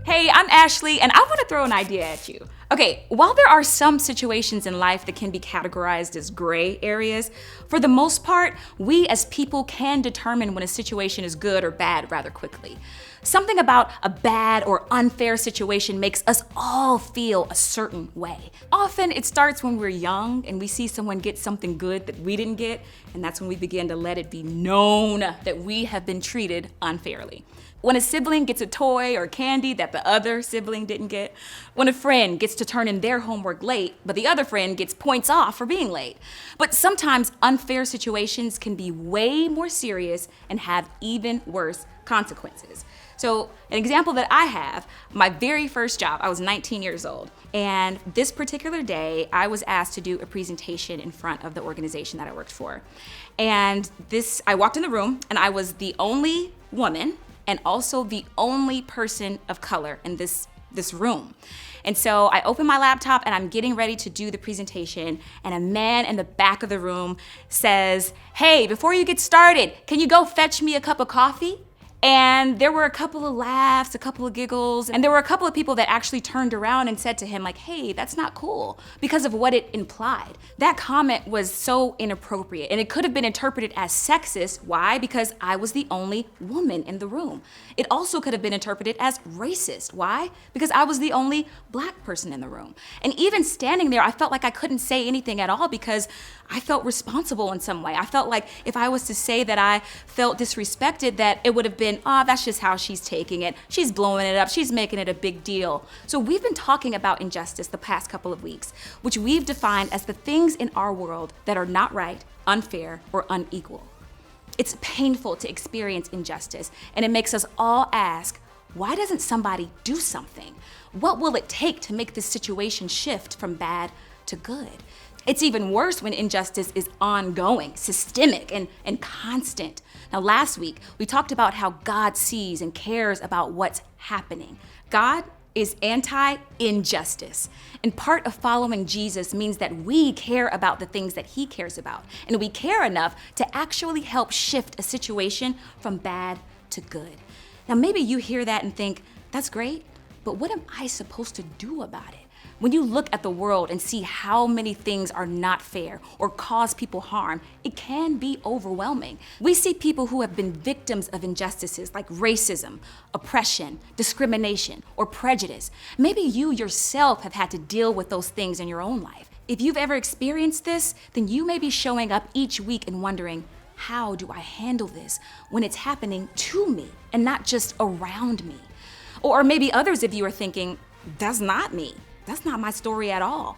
Hey, I'm Ashley, and I want to throw an idea at you. Okay, while there are some situations in life that can be categorized as gray areas, for the most part, we as people can determine when a situation is good or bad rather quickly. Something about a bad or unfair situation makes us all feel a certain way. Often it starts when we're young and we see someone get something good that we didn't get, and that's when we begin to let it be known that we have been treated unfairly. When a sibling gets a toy or candy that the other sibling didn't get. When a friend gets to turn in their homework late, but the other friend gets points off for being late. But sometimes unfair situations can be way more serious and have even worse consequences. So an example that I have, my very first job, I was 19 years old. And this particular day, I was asked to do a presentation in front of the organization that I worked for. And I walked in the room and I was the only woman and also the only person of color in this room. And so I open my laptop and I'm getting ready to do the presentation, and a man in the back of the room says, "Hey, before you get started, can you go fetch me a cup of coffee?" And there were a couple of laughs, a couple of giggles, and there were a couple of people that actually turned around and said to him, like, "Hey, that's not cool," because of what it implied. That comment was so inappropriate, and it could have been interpreted as sexist. Why? Because I was the only woman in the room. It also could have been interpreted as racist. Why? Because I was the only black person in the room. And even standing there, I felt like I couldn't say anything at all because I felt responsible in some way. I felt like if I was to say that I felt disrespected, that it would have been, "Oh, that's just how she's taking it. She's blowing it up. She's making it a big deal." So we've been talking about injustice the past couple of weeks, which we've defined as the things in our world that are not right, unfair, or unequal. It's painful to experience injustice, and it makes us all ask, why doesn't somebody do something? What will it take to make this situation shift from bad to good? It's even worse when injustice is ongoing, systemic, and constant. Now, last week, we talked about how God sees and cares about what's happening. God is anti-injustice. And part of following Jesus means that we care about the things that he cares about. And we care enough to actually help shift a situation from bad to good. Now, maybe you hear that and think, that's great, but what am I supposed to do about it? When you look at the world and see how many things are not fair or cause people harm, it can be overwhelming. We see people who have been victims of injustices like racism, oppression, discrimination, or prejudice. Maybe you yourself have had to deal with those things in your own life. If you've ever experienced this, then you may be showing up each week and wondering, how do I handle this when it's happening to me and not just around me? Or maybe others of you are thinking, that's not me. That's not my story at all.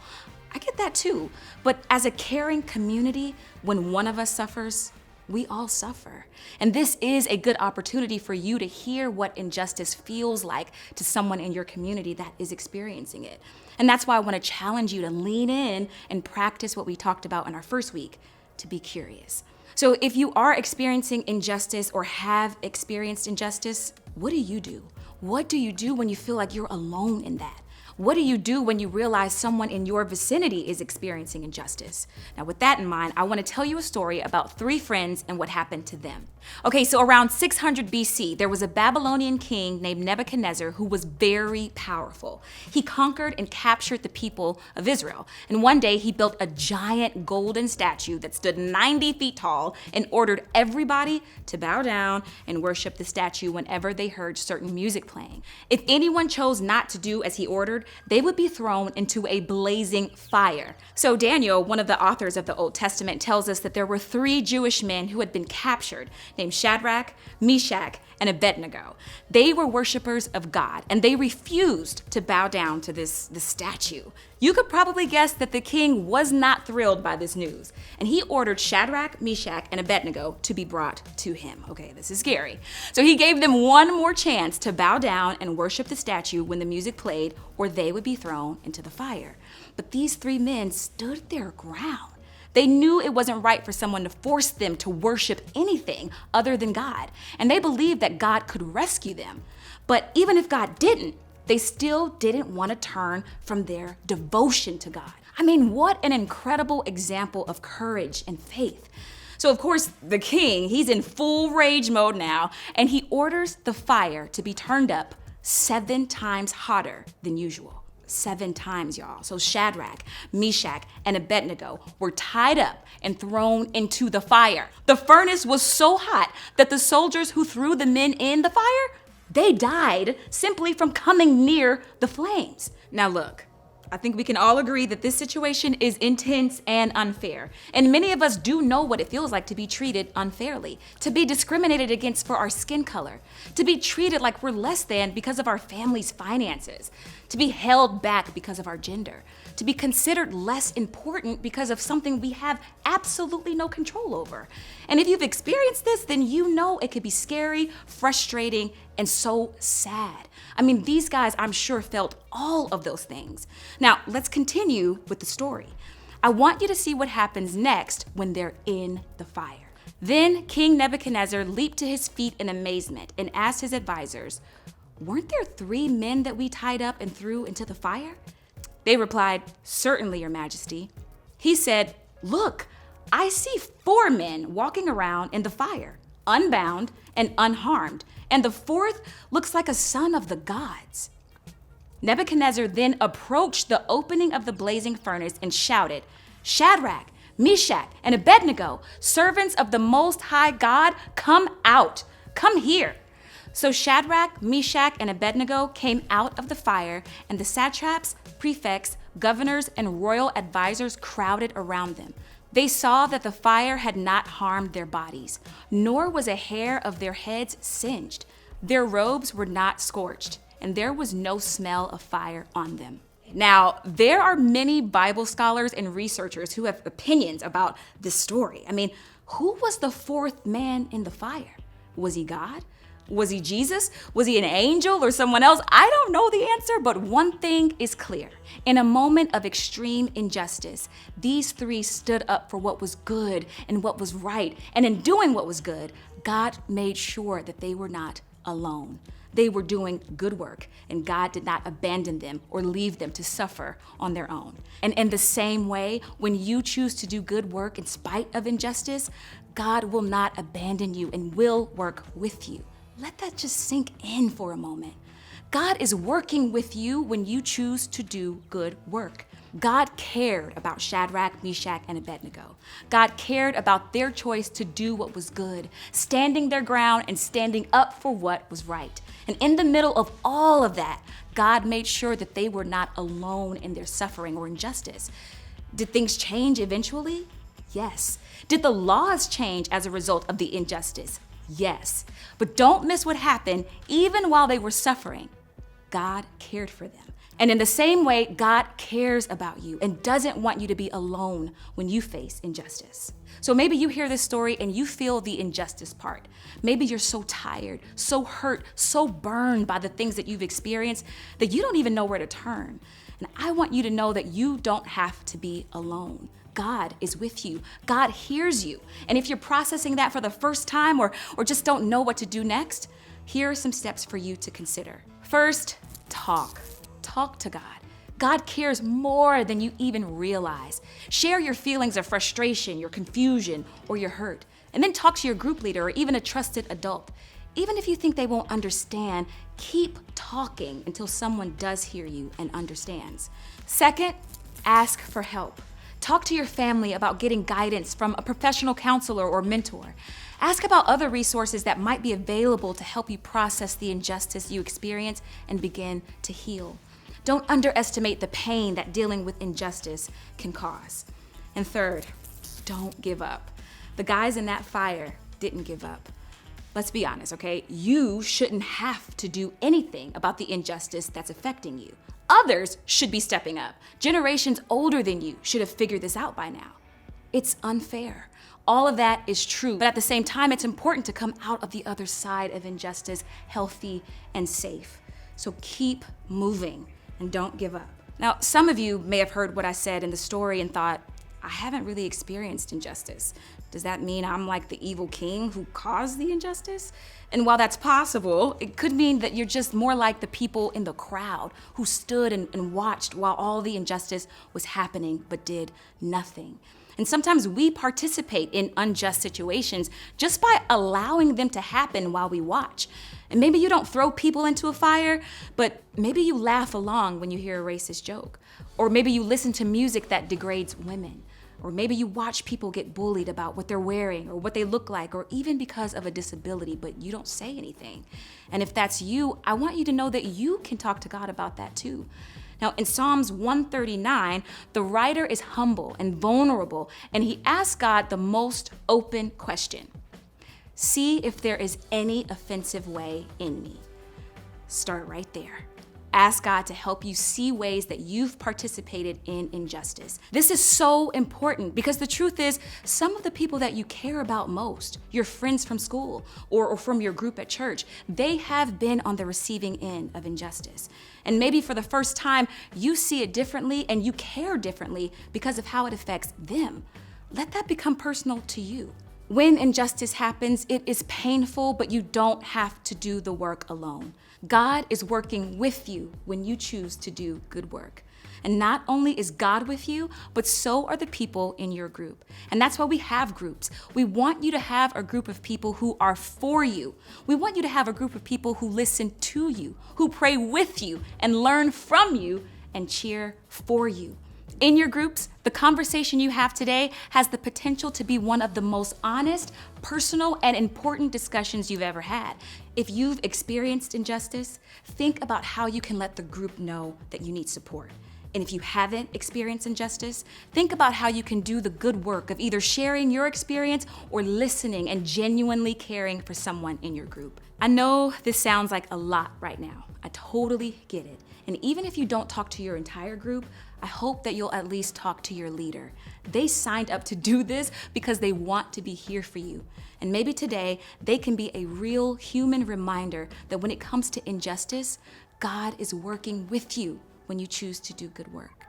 I get that too. But as a caring community, when one of us suffers, we all suffer. And this is a good opportunity for you to hear what injustice feels like to someone in your community that is experiencing it. And that's why I want to challenge you to lean in and practice what we talked about in our first week, to be curious. So if you are experiencing injustice or have experienced injustice, what do? What do you do when you feel like you're alone in that? What do you do when you realize someone in your vicinity is experiencing injustice? Now, with that in mind, I want to tell you a story about 3 friends and what happened to them. Okay, so around 600 BC, there was a Babylonian king named Nebuchadnezzar who was very powerful. He conquered and captured the people of Israel. And one day he built a giant golden statue that stood 90 feet tall and ordered everybody to bow down and worship the statue whenever they heard certain music playing. If anyone chose not to do as he ordered, they would be thrown into a blazing fire. So Daniel, one of the authors of the Old Testament, tells us that there were 3 Jewish men who had been captured, named Shadrach, Meshach, and Abednego. They were worshipers of God, and they refused to bow down to this statue. You could probably guess that the king was not thrilled by this news, and he ordered Shadrach, Meshach, and Abednego to be brought to him. Okay, this is scary. So he gave them one more chance to bow down and worship the statue when the music played, or they would be thrown into the fire. But these 3 men stood their ground. They knew it wasn't right for someone to force them to worship anything other than God, and they believed that God could rescue them. But even if God didn't, they still didn't want to turn from their devotion to God. I mean, what an incredible example of courage and faith. So of course, the king, he's in full rage mode now, and he orders the fire to be turned up 7 times hotter than usual. 7 times, y'all. So Shadrach, Meshach, and Abednego were tied up and thrown into the fire. The furnace was so hot that the soldiers who threw the men in the fire, they died simply from coming near the flames. Now look, I think we can all agree that this situation is intense and unfair. And many of us do know what it feels like to be treated unfairly, to be discriminated against for our skin color, to be treated like we're less than because of our family's finances, to be held back because of our gender, to be considered less important because of something we have absolutely no control over. And if you've experienced this, then you know it could be scary, frustrating, and so sad. I mean, these guys, I'm sure, felt all of those things. Now, let's continue with the story. I want you to see what happens next when they're in the fire. Then King Nebuchadnezzar leaped to his feet in amazement and asked his advisors, "Weren't there 3 men that we tied up and threw into the fire?" They replied, "Certainly, Your Majesty." He said, "Look, I see 4 men walking around in the fire, unbound and unharmed, and the 4th looks like a son of the gods." Nebuchadnezzar then approached the opening of the blazing furnace and shouted, "Shadrach, Meshach, and Abednego, servants of the Most High God, come out, come here." So Shadrach, Meshach, and Abednego came out of the fire, and the satraps, prefects, governors, and royal advisors crowded around them. They saw that the fire had not harmed their bodies, nor was a hair of their heads singed. Their robes were not scorched, and there was no smell of fire on them. Now, there are many Bible scholars and researchers who have opinions about this story. I mean, who was the 4th man in the fire? Was he God? Was he Jesus? Was he an angel or someone else? I don't know the answer, but one thing is clear. In a moment of extreme injustice, these 3 stood up for what was good and what was right. And in doing what was good, God made sure that they were not alone. They were doing good work, and God did not abandon them or leave them to suffer on their own. And in the same way, when you choose to do good work in spite of injustice, God will not abandon you and will work with you. Let that just sink in for a moment. God is working with you when you choose to do good work. God cared about Shadrach, Meshach, and Abednego. God cared about their choice to do what was good, standing their ground and standing up for what was right. And in the middle of all of that, God made sure that they were not alone in their suffering or injustice. Did things change eventually? Yes. Did the laws change as a result of the injustice? Yes. But don't miss what happened even while they were suffering. God cared for them. And in the same way, God cares about you and doesn't want you to be alone when you face injustice. So maybe you hear this story and you feel the injustice part. Maybe you're so tired, so hurt, so burned by the things that you've experienced that you don't even know where to turn. And I want you to know that you don't have to be alone. God is with you. God hears you. And if you're processing that for the first time or just don't know what to do next, here are some steps for you to consider. First, talk. Talk to God. God cares more than you even realize. Share your feelings of frustration, your confusion, or your hurt. And then talk to your group leader or even a trusted adult. Even if you think they won't understand, keep talking until someone does hear you and understands. Second, ask for help. Talk to your family about getting guidance from a professional counselor or mentor. Ask about other resources that might be available to help you process the injustice you experience and begin to heal. Don't underestimate the pain that dealing with injustice can cause. And third, don't give up. The guys in that fire didn't give up. Let's be honest, okay? You shouldn't have to do anything about the injustice that's affecting you. Others should be stepping up. Generations older than you should have figured this out by now. It's unfair. All of that is true, but at the same time, it's important to come out of the other side of injustice healthy and safe. So keep moving and don't give up. Now, some of you may have heard what I said in the story and thought, I haven't really experienced injustice. Does that mean I'm like the evil king who caused the injustice? And while that's possible, it could mean that you're just more like the people in the crowd who stood and watched while all the injustice was happening but did nothing. And sometimes we participate in unjust situations just by allowing them to happen while we watch. And maybe you don't throw people into a fire, but maybe you laugh along when you hear a racist joke. Or maybe you listen to music that degrades women. Or maybe you watch people get bullied about what they're wearing or what they look like, or even because of a disability, but you don't say anything. And if that's you, I want you to know that you can talk to God about that too. Now, in Psalms 139, the writer is humble and vulnerable, and he asks God the most open question. See if there is any offensive way in me. Start right there. Ask God to help you see ways that you've participated in injustice. This is so important because the truth is, some of the people that you care about most, your friends from school or from your group at church, they have been on the receiving end of injustice. And maybe for the first time, you see it differently and you care differently because of how it affects them. Let that become personal to you. When injustice happens, it is painful, but you don't have to do the work alone. God is working with you when you choose to do good work. And not only is God with you, but so are the people in your group. And that's why we have groups. We want you to have a group of people who are for you. We want you to have a group of people who listen to you, who pray with you and learn from you and cheer for you. In your groups, the conversation you have today has the potential to be one of the most honest, personal, and important discussions you've ever had. If you've experienced injustice, think about how you can let the group know that you need support. And if you haven't experienced injustice, think about how you can do the good work of either sharing your experience or listening and genuinely caring for someone in your group. I know this sounds like a lot right now. I totally get it. And even if you don't talk to your entire group, I hope that you'll at least talk to your leader. They signed up to do this because they want to be here for you. And maybe today, they can be a real human reminder that when it comes to injustice, God is working with you when you choose to do good work.